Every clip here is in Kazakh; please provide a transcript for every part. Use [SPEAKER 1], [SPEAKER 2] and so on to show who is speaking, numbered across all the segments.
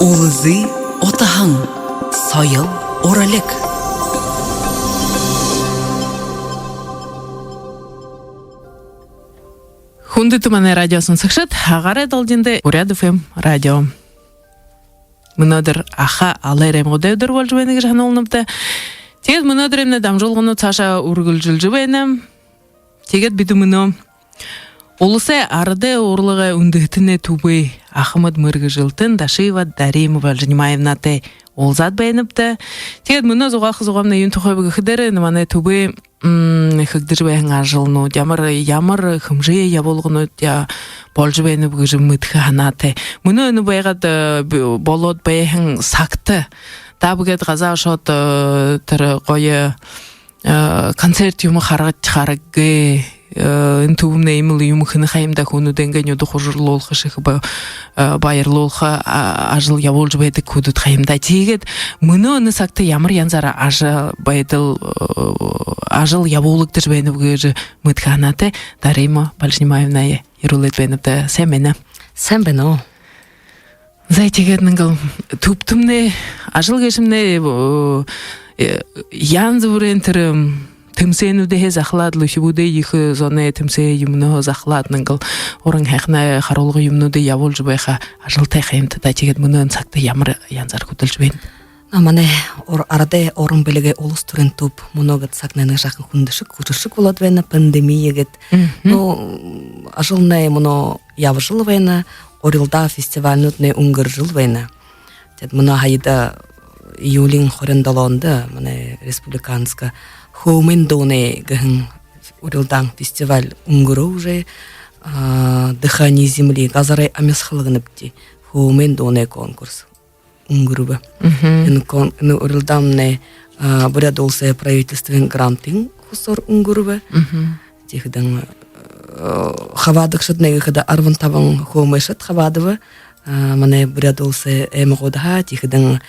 [SPEAKER 1] Улызы отаһың, сайыл оралек.
[SPEAKER 2] Хунды туманы радиосын сықшыт, ағары долдинды Уряд ФМ радио. Мұнадыр аха алайрем ғодайдыр бол жібенеге жаны олыныпты. Тегет мұнадыр емне дамжолғыны цаша ургыл жыл жібенем. Тегет биді мұны олысы арыды орлығы үндігітіне тубы Ахмад мұрғы жылтын Дашива Даримова Жанимаевнаты олзат бәйініпті. Тегет мұны зоға қызуғамны үйін тұқой бұғы қыдыры, ныманы тубы хыгдыр бәйін ажылыну, ямыр хымжы яболғыну я болжы бәйіні бұғы жымытқы ханаты. Мұны үні бәйғат болот бәйін сақты. Да бұгет ғаза ұшот түрі қойы концерт юмы харығы интуумне имылы юмыхыны хайымда хуну денген юду хожурлу олха шыхы байырлу олха ажыл яволжы бәйді кудут хайымда. Тегет мұны оны сақты ямыр янзара ажыл яволыктыш бәйіні бұгыжы мұтқанаты Дарима Балшнимаевна ерулет бәйініпті. Сән бәйіні?
[SPEAKER 1] Сән бәйіні.
[SPEAKER 2] Зай тегет ныңғыл туптымне ажыл кешімне янзы бұрын түрім Тымсену дехе захладлы шибуде ихы зоне тымсе юмно захладныгыл орын хахна харолгы юмнуды явол жубайха ажылтай хайымты да тегет мұны сакты ямыр янзар кутыл жубен.
[SPEAKER 1] Мане арада орын белеге олыс түрін туп мұногат сакнаны жақын хундышык кучышык болад вайна пандемия гет. Ну ажылнай мұно явжыл вайна орилда фестивальнутне унгыр жыл вайна. Тед мұна хайда июлин хорендалонда мане республиканска Хоумен доне гэн урилдан фестиваль унгуру уже дыхание земли газарай амесхалгнапти Хоумен доне конкурс унгуру. Ин урилдан не бурядолсе правительственный грантинг хусор унгуру. Тихден хавадык шатнеге хада арван таван хоумешат хавадова мане бурядолсе эмгода тихден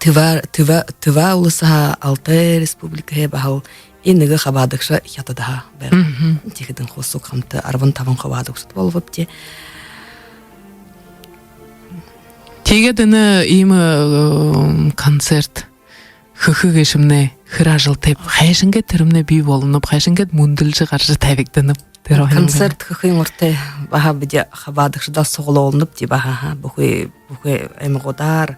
[SPEAKER 1] Тыва улысыға Алтай республика бахал енігі қабадықша ятыдаға бәр. Тегідің қосу қамты арван таван қабадықшыт болып өпте.
[SPEAKER 2] Тегедіні имі концерт хықы кешімне хыра жылтайып, қайшынге түрімне бей болынып, қайшынге мұндылжы қаржы тәбектініп.
[SPEAKER 1] Концерт хықын ұрты баға біде қабадықшыда соғылы олынып де баға бұхы әміғодар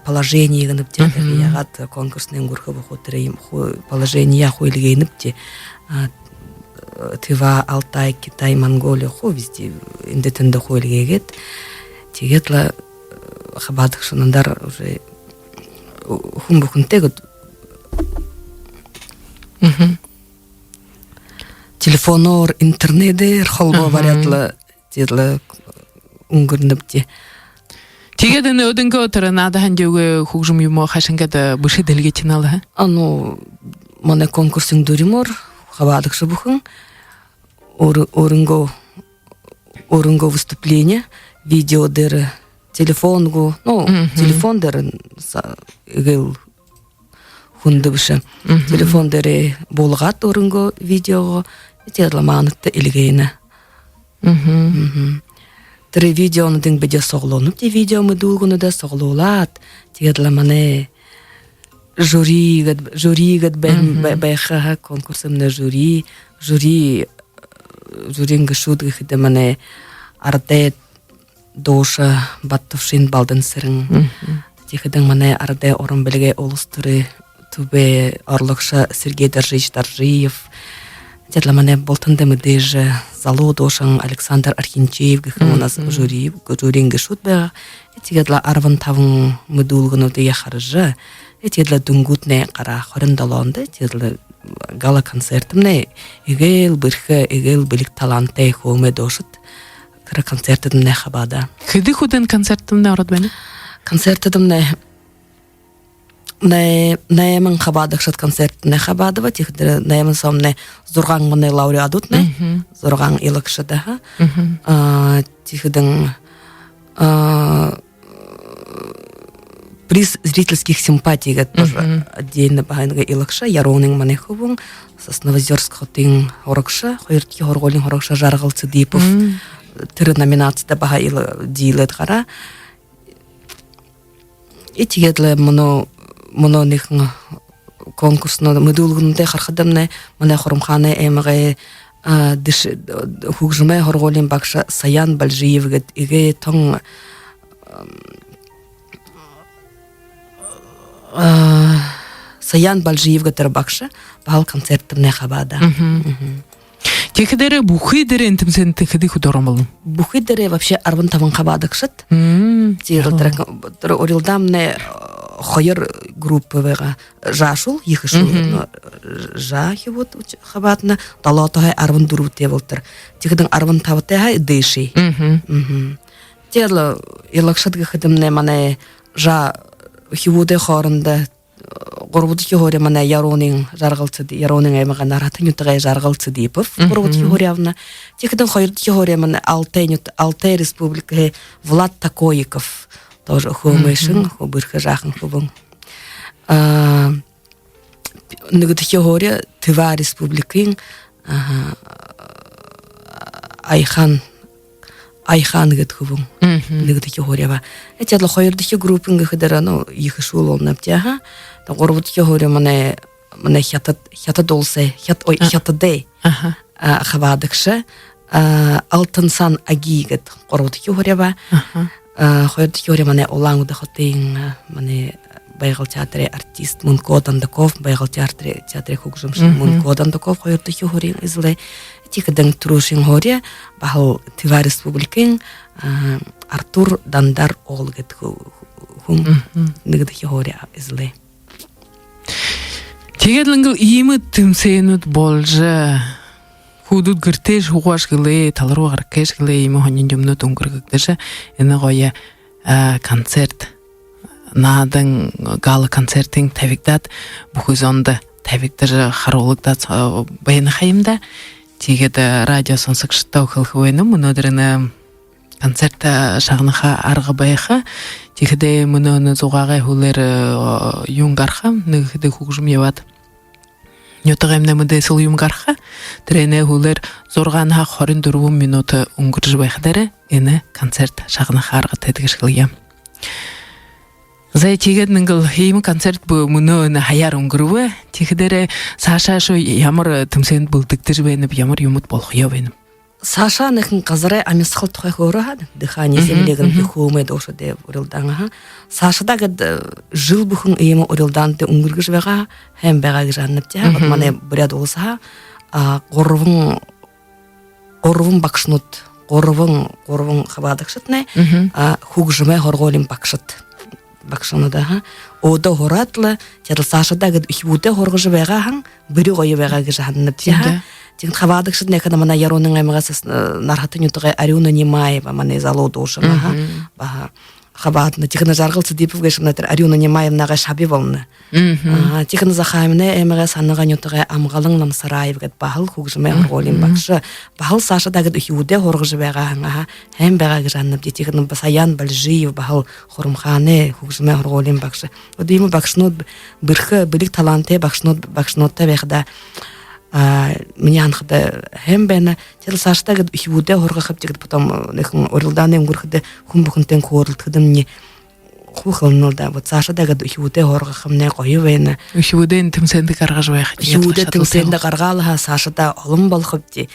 [SPEAKER 1] положение гнапте ягат конкурсный гурха выходрим положение хуйлге гнапте Тыва Алтай Китай Монголия хо везде индетенде хуйлге гет тегетла хабадык шунандар уже хумбукунтегут телефонор интернетер холмо вариатла тедла унгурнапте
[SPEAKER 2] Тегедіні өдінгі отыры надахан деуге хуғжым юмо қашынғады бұшы ділге тіналы?
[SPEAKER 1] Мане конкурсың дүримор, қабадықшы бұхын, орынго выступление, видеодері, телефонгу, телефондері ғыл хунды бұшы. Телефондері болғат орынго видеоға, тедламанытты илгейні. Тірі видеоны дің бәде соғылынып, те видео мы дұлғыны да соғылылат. Тегеділа мане жюригат бәйхаға конкурсымны жюрингі шудғы хіді мане арде доша баттывшын балдын сірін. Тегедің мане арде орын білге олыстыры түбе орлықша Сергей Даржиев. Тедла мане болтынды мыдыжы Зало дошан Александр Архинчеев гыхын у нас жюрингі шут бәға. Тегедла арван тавын мыдулғыну дыя харыжы. Тегедла дүнгутне қара хорындалонды. Тегедла гала концертімне егел бірхі, егел білік таланты хоуме дошыт. Кыра концертімне қабада.
[SPEAKER 2] Кыды худын концертімне орад бәні?
[SPEAKER 1] Концертімне Наемын қабадықшат концертіне қабадыва, тегді наемын сомне зорған мұны лауреадутны, зорған илықшыдағы. Тегдің приз зрительских симпатий отдельно бағайынғы илықша, яроның мәне хубың, Новозерск хотын орықша, қойыртки хорғолын орықша жарғылцы дейпов тірі номинацияда баға дейледі қара. Етігедлі мұны нехін конкурсны мүділгінде қарқадымны мұны құрымханы әміғі хугжымай хорголин бакша Саян Балжиевгет иге тоң Саян Балжиевгетер бакша бағал концертімне қабада.
[SPEAKER 2] Текедері бұхидері інтімсен текеді худорамылын?
[SPEAKER 1] Бұхидері вообще арвын тавын қабадықшыт. Орилдамне хойыр группы вега жашул, ехишул, жахи вот хабатна, далатахай арвын дуру тевылтыр. Текеден арвын тавытайхай дыши. Терлы елакшат гахидымне мане жа хивуде хорында Горбут хиори мана яронин жаргалцыды, яронин аймаган аратын ютагай жаргалцыды ипов. Горбут хиориявна. Текеден хойрут хиори мана Алтай Республика Влад Такоиков. Тоже хумышин, хубырха жахын хубын. Нигд хиори Тыва Республикин Айхан гет хубын. Нигд хиориава. Этядлы хойрут хи группин гахидара, ехишул он наптяха. Горбут хиори мана хята долсе, хятадей хавадыкшы. Алтынсан агигет горбут хиориава. Хойрут хиори мана олаңуды хотейн мана байгал театре артист Мунко Дандаков, байгал театре хугжымшы Мунко Дандаков хойрут хиори изле. Тикеден турушин хория бахал Тыва Республикин Артур Дандар олгет хум нигд хиори изле.
[SPEAKER 2] Тегедлінгіл иемі тімсейнут болжы, худуд гіртеш хуғаш гілі, талару ғаркеш гілі, иемі хонен жымнут ұңгіргікдіші, іні ғойы концерт, надың галы концертин тәвікдат, бұхызонды тәвікдірі харолықдат байыны қайымда, тегеді радио сонсықшыттау қылқы мұнодырыны концерт шағыныға арғы байықы, тегеді мұны зоғағай хулер юнгарха, нүгіді хуғжым еват. Нютағаймна мұндай сыл юнгарха, тірені хулер зорғанға 44 минуты ұңғыржы байқыдары, ені концерт шағыныға арғы тәдігіш қылия. Зай тегедніңгіл хеймі концерт бұл мұны хаяр ұңғыруы, тегедері Саша шо ямыр тімсен бұл діктір бәйініп, ямыр юмыт бол құя бәйініп.
[SPEAKER 1] Саша нехін қазырай амесқыл тұқай қорағады. Дыхание землегін бихумайды ошы деп үрілдаңыға. Сашада гад жыл бұхын үйемі үрілданды ұңгіргіж бәға, хәм бәға гіжанып те. Мане бүряд олсаға, ғорвын бақшынут, ғорвын қабадықшытны, хугжымай ғорғолин бақшыт. Бақшыныда. Ода ғоратлы, тәділ Сашада гад үйбуде ғорғыжы бәға хаң, бүрі ғойы бәға гіжанып те. Тин хавадыкшыт некада мана яронын аймагасыз нархатын ютугай Арюна Немаева мана залоду ушыма баха хабатны тихна жаргылсы дипов гешмнатыр Арюна Немаевнага шабивалны тихна захаймне аймагас аннага ютугай амгалың намсараев гет бахыл хугжыма голим бакшы бахыл Саша дагы юде хоргыжы бага хем бага гжанып тихна Саян Балжиев бахыл хорумханы хугжыма голим бакшы одыймы бакшнот бирхы билик таланты бакшнотта бегда мне анхда хембена тел Сашта гад ихуде хорга хаптик потом нехн орилданы унгурхде хумбухнтен корлтдым не хухылнылда вот Саша да гад ихуде хорга хамне койвена
[SPEAKER 2] ихуден тимсенде каргаж байх
[SPEAKER 1] ихуде тимсенде каргалха Саша да олым болхыпти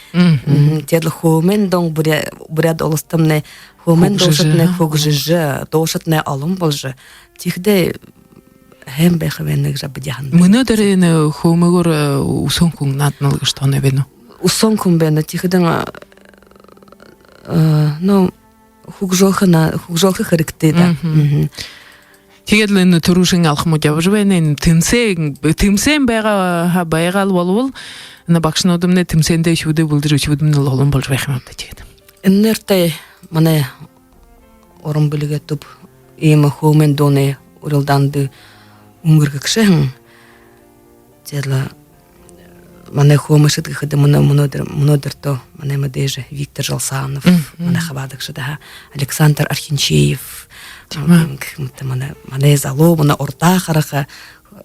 [SPEAKER 1] тел хомен дон буряд олыстымне хомен дошатне хогжыжы дошатне олым болжы тихде Хем бэхвенэг жабдяхан.
[SPEAKER 2] Мөнөдөрэн хөөмөгөр усон хүн нааднал гэж тоноо бэнэ.
[SPEAKER 1] Усон хүн бэнэ тийхдэн хугжоох хэрэгтэй да.
[SPEAKER 2] Тэгээд л энэ төрүүшин алах мод явж байна. Тэмсэн байгаал болвол энэ багшнуудымны тэмсэндээ шүдэ бүлдэр шүдмэн олон болж байх юм да тэгээд.
[SPEAKER 1] Энэртэй манай орон бүлэгээ төв ийм хөөмэн дууны уралданды унгэргэгшэн зэла манай хөөмөшөд гэхэд мөнөдөртөө манай мэдээж Виктор Жалсанов манай хавадагш да Александр Архинчеев манай залуу манай урдаа хараха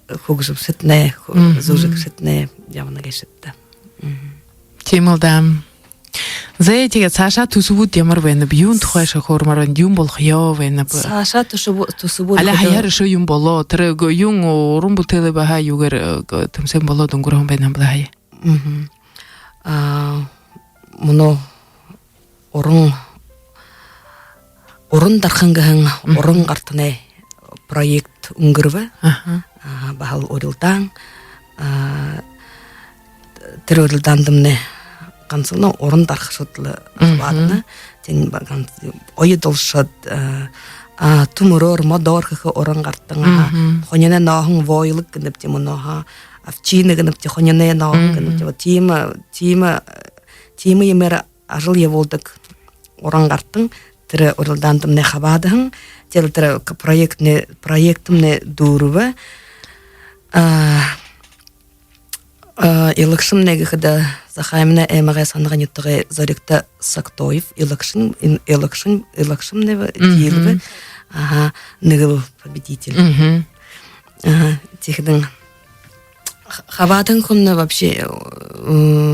[SPEAKER 1] хөгжөсөтнэ зүүжгсөтнэ явна гэшэтtä.
[SPEAKER 2] Тимэлдам Зээтигэ цаашаа төсөвүүд ямар байна бэ? Юун тухай шахуурмаар юм болох ёо байна бэ?
[SPEAKER 1] Цаашаа төсөвүүд
[SPEAKER 2] Аля хаяар шо юм болоо. Тэр юун уран бүтээлээ баха юугаар төмсөн болоод өнгөрөн байна юм байна.
[SPEAKER 1] Моно уран дархангахан уран гартны проект өнгөрвэ. Бахал урилдаан тэр урилдаан дэмнэ ганцхан уран дарах шудлаа баадна. Тэн ганц ойдолшод төмөрөр модор хэх уран гартан хоньяна наахан войлог гэнэп тийм нааха авчина гэнэп тийм хоньяна наахан гэнэп тийм юмэр ажил явуулдаг уран гартан тэр урилдаан дэмнэ хаваадан тэр проектымне дүүрвэ election negede захаймна эмага санаган юттыгы Зорикта Сактоев election не дийлбе нигыл победитель тихдин хабадын күнне вообще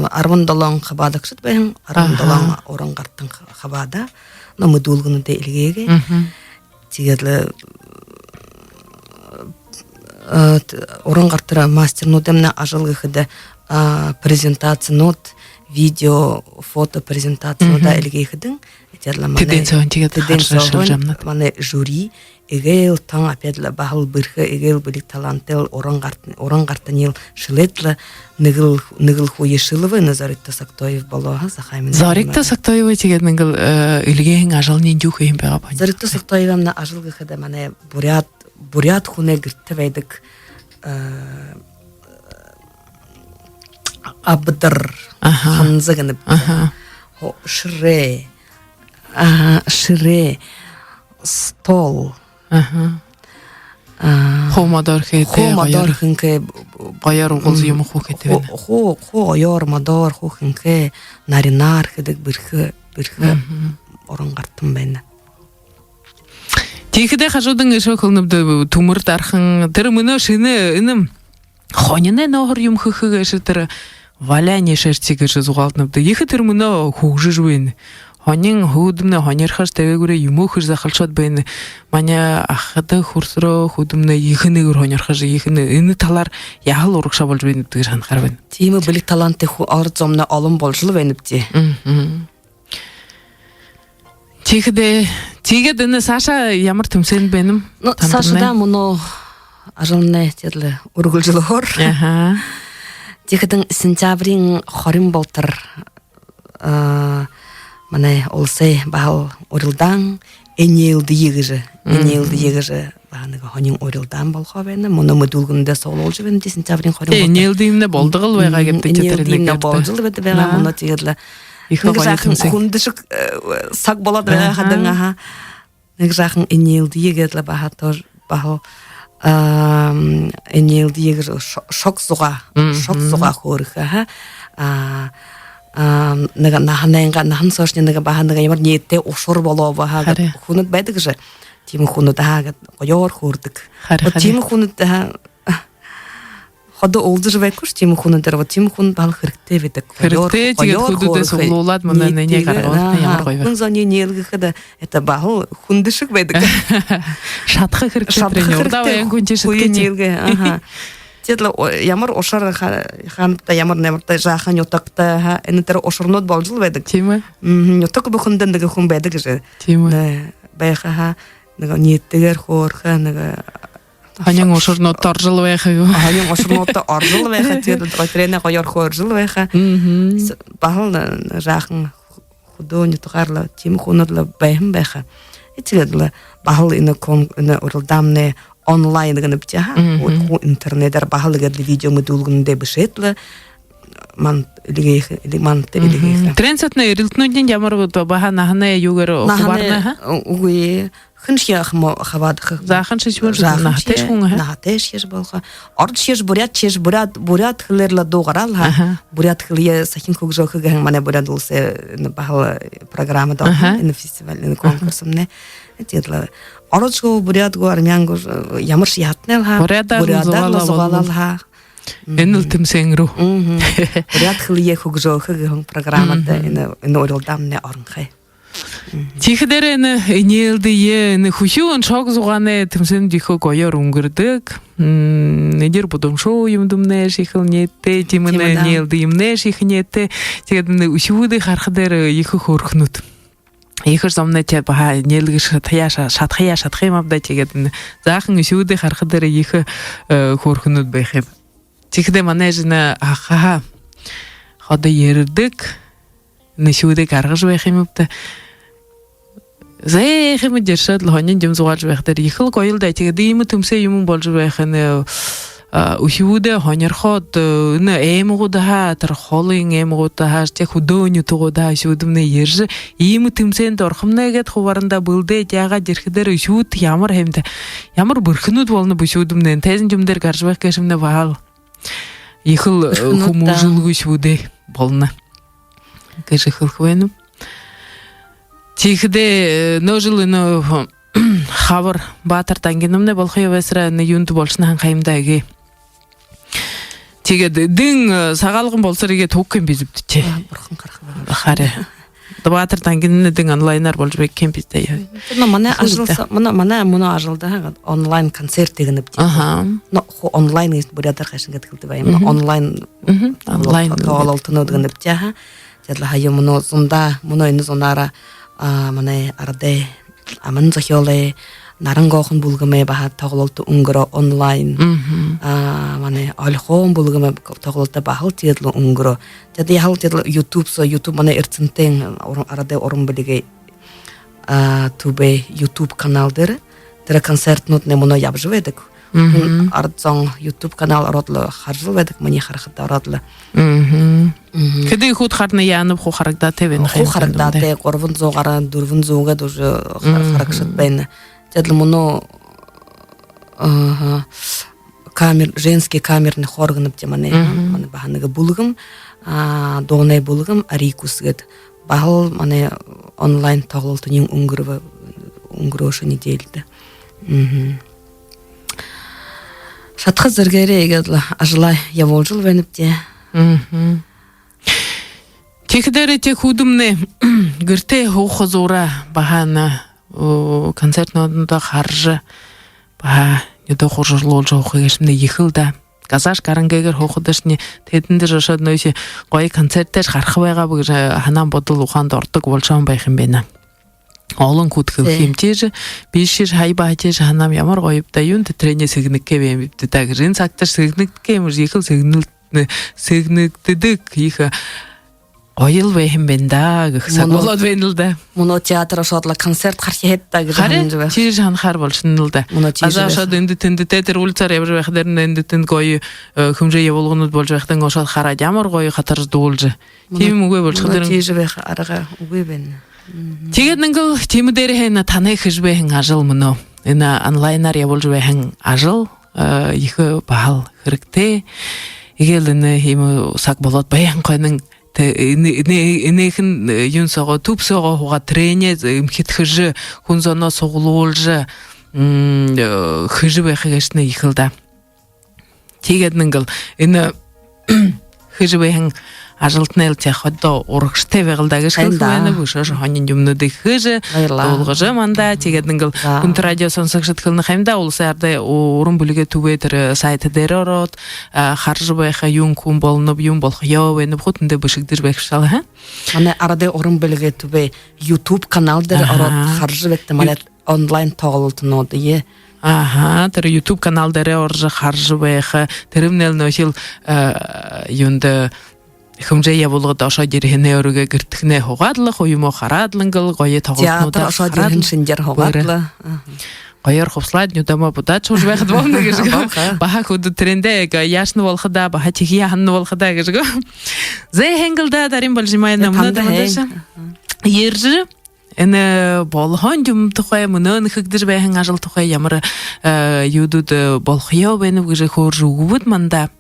[SPEAKER 1] арвандалан хабадакшыт бен арвандалан орангартын хабада но мы дулгыны да илгеге тигерле орангартыра мастер нудемна ажылгы хыда презентация нот видео фото презентация да илге хыдын этерле мане жюри эгел таң апедла бахыл бирхе эгел билик талантел орангартынил шилетле нигыл хуешылывы Зорикта Сактоев болоха захаймын
[SPEAKER 2] Зорикта Сактоев тигет мингил илгең ажылнын жухым бага бань
[SPEAKER 1] Зорикта Сактоевна ажылгы хыда мане бурят хуне гирте вейдик абдар ханзагынып шире стол
[SPEAKER 2] хомадар
[SPEAKER 1] хинке
[SPEAKER 2] баяр угыз юм хукете
[SPEAKER 1] хо аяр мадар хинке наринар хедик бирхе орангартым байна
[SPEAKER 2] Тихидэ хажуудын шохолнобд төмөр дархан тэр мөнөө шинэ энэм хоньны нохор юм хөхөг тэр валяне шэрциг зугаалнобд их тэр мөнөө хөгжиж байна. Хонин хүүдмнэ хонирхаш тавигүрэ юм хөр захалчод байна. Маня ахад хурсроо хүүдмнэ ихнэгэр хонирхаш ихнэ энэ талаар яхал урагшаа болж байна гэдгийг санахаар байна.
[SPEAKER 1] Тийм билик таланттай ор зомна олон болж л байна бти. Тэгээд
[SPEAKER 2] энэ Саша ямар төмсөн бэ юм?
[SPEAKER 1] Сашада моно ажилнэ тэрлэ өргөлжлөөр. Тэгэхэд сентябрийн 20 болтор манай улсай баал урилдаан энэлдийгэж баа нэг хонин урилдаан болохоо байна. Моно мөдүлгөндө соолуулж байна сентябрийн 20 болтор.
[SPEAKER 2] Энэлдиймнэ болдог л байгаа гэдэг тэр нэг
[SPEAKER 1] болжл байгаа моно тэгээд их хүндшиг саг болоод байгаа хадан нэг жахан энэлдийгээд л бахатор бахо энэлдийг шок суга хөөрхө нэг нахан сошны нэг бахан нэг ямар нийтээ ушур болоо баха хүнэт байдаг гэж тийм хүнэт хаагаад гоёор хөөрдөг. Тийм хүнэт хадо олдож байхгүй ч тийм хүн дээр тийм хүн бал хэрэгтэй байдаг.
[SPEAKER 2] Хэрэгтэй тэгээд хөдөөдөөс уулаад манай нэг гаргаад ямар гоё вэ.
[SPEAKER 1] Хүн зоны нэлгэхэд это бал хүндшиг байдаг.
[SPEAKER 2] Шатах хэрэгтэй урдаа янгун чи шитгэж.
[SPEAKER 1] Тэдл ямар ушар ханта ямар нэмэртэй жаахан ютагтай энэ тэр ушурнууд болж л байдаг.
[SPEAKER 2] Тийм ээ.
[SPEAKER 1] Ютаг бүхэндэн нэг хүн байдаг гэж.
[SPEAKER 2] Тийм ээ.
[SPEAKER 1] Байхаа нэг нийтээр хөөрхөө нэг
[SPEAKER 2] Ханин ушурнууд оржил байхаа юу?
[SPEAKER 1] Ханин ушурнууд оржил байхаа тэгээд готрена гоёр хөөржил байхаа. Бахал жаахан худооны тухайрлаа тийм хүнүүд л байхан байхаа. Тэгээд бахал энэ уралдаамны онлайн гэнэп жаа интернетээр бахал гэдэг видео модулгондэ бишэтлээ ман илгээх
[SPEAKER 2] трендсатна эрэлтнүүдийн ямар бахана ханаа юугаар хуваарна
[SPEAKER 1] үгүй хэнших хаваад
[SPEAKER 2] захан шишвэр нахтэш хүн
[SPEAKER 1] нахтэш шиш болго ордшиш бурят хлэрла дугарал бурят хлие сахин хөгжөөх гэн манай бурят улсэ бахал программа да энэ фестиваль энэ конкурсымне тэглэ ордшго бурят го армянгор ямар шиятнал бурят зугалал
[SPEAKER 2] Энэл тэмсэнгрүү.
[SPEAKER 1] Уряд хлие хөгжөөхөг хон программада энэ оролдамны оронхай.
[SPEAKER 2] Чихдэр нээлдээ хүшүүн шог зугааны тэмсэнд ихо гоёор өнгөрдөг. Нэгэр бодомшоо юм дүмнэ шихэл нэтэ тимэнэ нээлдээ юмнэ ших нэтэ тэгээд өшүүдийг харах дээр их хөөрхнүүд. Ихэр зомнэ тэ баа нээлгэж шатхая шатхим авда тэгээд заахан өшүүдийг харах дээр их хөөрхнүүд байх юм. Чихдэ манайж аха хада ярддаг нэшүүдийг гаргаж байх юм бэ? Зэхэм дэшэд лхонин юм зугааж байх дээр их л гоёл да тэгээд ийм төмсөө юм болж байх нь өшүүдэ хонёрхоод нэ эмгуудаа тэр холын эмгуудаа тэг хөдөөню тугуудаа шүдмнэ ярж ийм төмсөнд орхомнэ гэд хуваранда бүлдэж яагаад ирэхдэр шүүд ямар хэмдэ ямар бөрхнүүд болно бүшүүдмнэ тайзан юм дээр гарч байх гэшмнэ баал их л хүмүүжлгүй шүүдэ болно гэж хэлэх вэ. Чихдэ нөжл нөө хавар баатар тангинамне болох явсра юунд болшны ханхаймдаа гээ. Тэгээд дэн сагаалган болсорыгээ түүх юм бизвдчээ.
[SPEAKER 1] Бурхан гарах.
[SPEAKER 2] Хараа. Баатар тангинны дэн онлайнаар болж бай кемптэй.
[SPEAKER 1] Тэр манай ажлсан манай ажлда онлайн концерт гэнэб.
[SPEAKER 2] Аха.
[SPEAKER 1] Онлайн гэж бүрядар хашин гэдэг хэлдэг юм. Онлайн тоололтнууд гэнэб таа. Тэдла хаяа моно зунда моно энэ зунара манай арде аман зохиоле нарангохон булгамэ баха тоглолт өнгөрө онлайн манай олхон булгамэ тоглолт бахал тэдл өнгөрө тэд яхал тэдл YouTube манай эрцэнтэн арде орон билгээ тубе YouTube канал дээр тэр концертнууд не моно явж байдаг. Ардзон YouTube канал ородлоо харж байдаг миний харахад ородлоо. Хэдий хүүд харна яанав хуу харагдаад тавина хуу харагдаад 300-аар 400-гээд уже харагдсан байна. Тэдл моно камер женский камерный хор гэнэп манай баханага булгам дууны булгам арикус гэд бахал манай онлайн тоглолтын өнгөрөөш недельдэ. Шатха зэрэгээрээ игээл ажлаа явуулж байнапте. Чихдэрэ тэг хүдэмнэ гэртээ хөөх зура бахана концертнуудад харж ба өдөө хуржуулж хөөх гэшмнэ ихэл да. Газаш гарангээр хөөхдөшний тэдэн дээр шууд нөөш гоё концертээр гарах байгаа гэж ханаа бодол ухаанд ордог болшоон байх юм байна. Олон хүдэх хэмжээж бишэр хайбаажж ханам ямар гоёвда юун тэтрэнэ сэгнэггээ юм бит та гэрэн цагтар сэгнэгдэх юм их л сэгнэгддэг их гоёл байх юм байна да гэх болоод байна л да. Моно театр шодло концерт гарч хэд та гэж ханаж байх. Чи шанахаар болшин л да. Азаашад энд тэнд тэр үлцээр явж байх дээр энд тэнд гоё хөмжөө явуулгууд болж байхдаа ошоод хараад ямар гоё хатар дуулж. Тийм үгүй болж тэр тийж байх арга үгүй байна. Тэгээд нэгэн тийм дээр хэн танай хэжбэхэн ажил мөнөө энэ онлайнаар явуулж байхан ажил их баал хэрэгтэй. Игэл энэ хийм саг болоод баян гойн энэхэн юунсоо төвсөөгөө хуга тренер эмхэтгэж хүн зоноо суглуулж хэж байх гэжнэ их л да. Тэгээд нэгэн энэ хэж байхан ажалтнэл тэхөдөө урагштай байгалда гэж хэлсэн бүшөөш хонин юмнууд ихэж дуулгаж манда тэгээд нэгэл хүн радио сонсогчд хэлнэ хамда улсын ард уран бүлэгээ түвээ тэр сайт дээр ороод харж байха юм хүн болно юм болох ёо вэ бүхэндээ бишигдэр байх шал ха манай ард уран бүлэгээ түвээ YouTube канал дээр ороод харж байхтай манай онлайн тоглолтнууд ээ. Аха тэр YouTube канал дээр орж харж байх тэрэмнэл нөшил юунд Хэмжээ явуулгад ошоод ирхэнэ өргө гэртхнэ хугаадлах юм уу хараадлангал гоё тоглолтнуудаа ошоод ирхэн шинжээр хугаадла. Гоёр хувслаад нүдэмэ будаач хурж байхад болно гэж баха хөд трендэ яашны болохда баха чихи ханны болохда гэж зэ хэнгэлдэ дарин болж майна мөнөдөш ерж энэ болгоон юм тухай мөнөө нэгдэж байхан ажил тухай ямар юудууд болох ёо вэ гэж хөөрж өгвөд манда.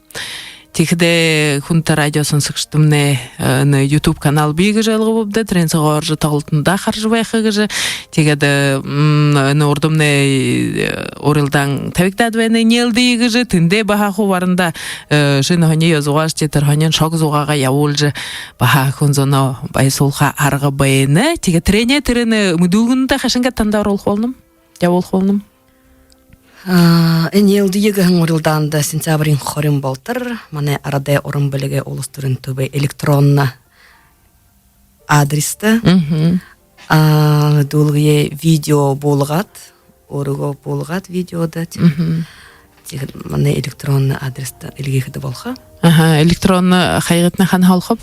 [SPEAKER 2] Тихде хунта радиосын сыкштымне на YouTube канал биге жалгы бопты, тренсогор же талтында харжбайхы гыжы. Тегеде на ордымне орылдан тавиктадвене нелди гыжы, тинде баха хуварында жинахане язугаш тетерханен шок зугага явулжы баха хунзоно байсулха арга байыны. Теге трене терene мудулгында хашынга танда орол холным. Явул холным.
[SPEAKER 1] Энелдиеге хыңырылдан да сентябрин хорин болтыр. Мане арада орын біліге олыстырын төбе электронна адресті. Дулгые видео болғат. Орыго болғат видеода. Мане электронна адресті илгейхіді болға.
[SPEAKER 2] Электронна хайгытны хан халқып?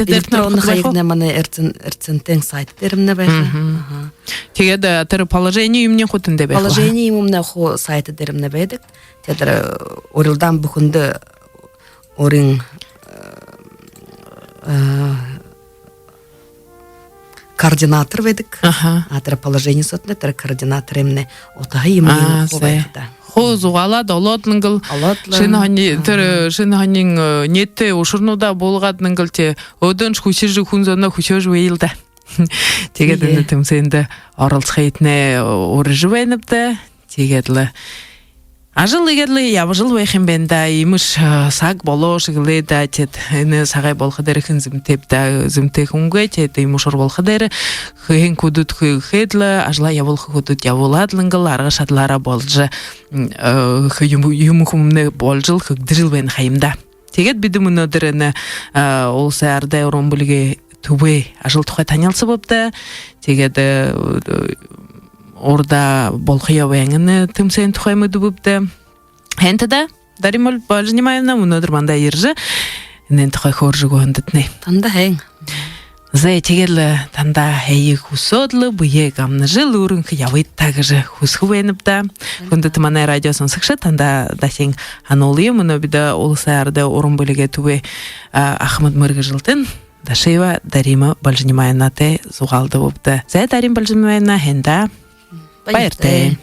[SPEAKER 1] Электронна хайгытны мане эрцентен сайттарымны байға.
[SPEAKER 2] Тегеді атыры положение юмне хотынды байға?
[SPEAKER 1] Положение юмне хо сайттарымны байдық. Тедір орылдан бүкінді орын координатор байдық. Атыры положение сотны, тәрі координатор емне отағы емне хо байқыда.
[SPEAKER 2] Зугала долотнынгыл шинханин нетте ушурнуда болгаднынгыл те одонш хусижи хунзона хусёж вейлда. Тегеден тимсенде аралсхайтне оржвенепте тегедле. Ажыл егедле явжыл вехин бенда имыш саг болош гледа тет не сагай болгадер хин зимтепта зимтехунге тет имушор болгадер хин кудут хедле ажла явыл худут явуладлынгыл аргашатлара болжы юмухумне болжыл хыгдырыл бен хайымда. Тегет биди мунодерене ол сарда оромбулге тубе ажыл тухай танялсы бопта. Тегеде орда болхия веңіне тымсен тухаймы дубыпты. Хентада, даримол бажнимаевна, мунодыр манда ержі, нен тухай хоржы гондытны.
[SPEAKER 1] Танда хэң.
[SPEAKER 2] Зай тегелі танда хэйі хусодлы, бұйе гамны жыл үрінкі явыйт тағыжы хусху веніпта. Күндіті манай радиосын сықшы, танда дасен анолы, мұнобида олысайарды орын бөліге тубе Ахмад Мырғы жылтын, Дашева Дарима Бальжнимаевна те зуғалды бопты. Зай Дарим Бальжнимаевна хенда Байырты.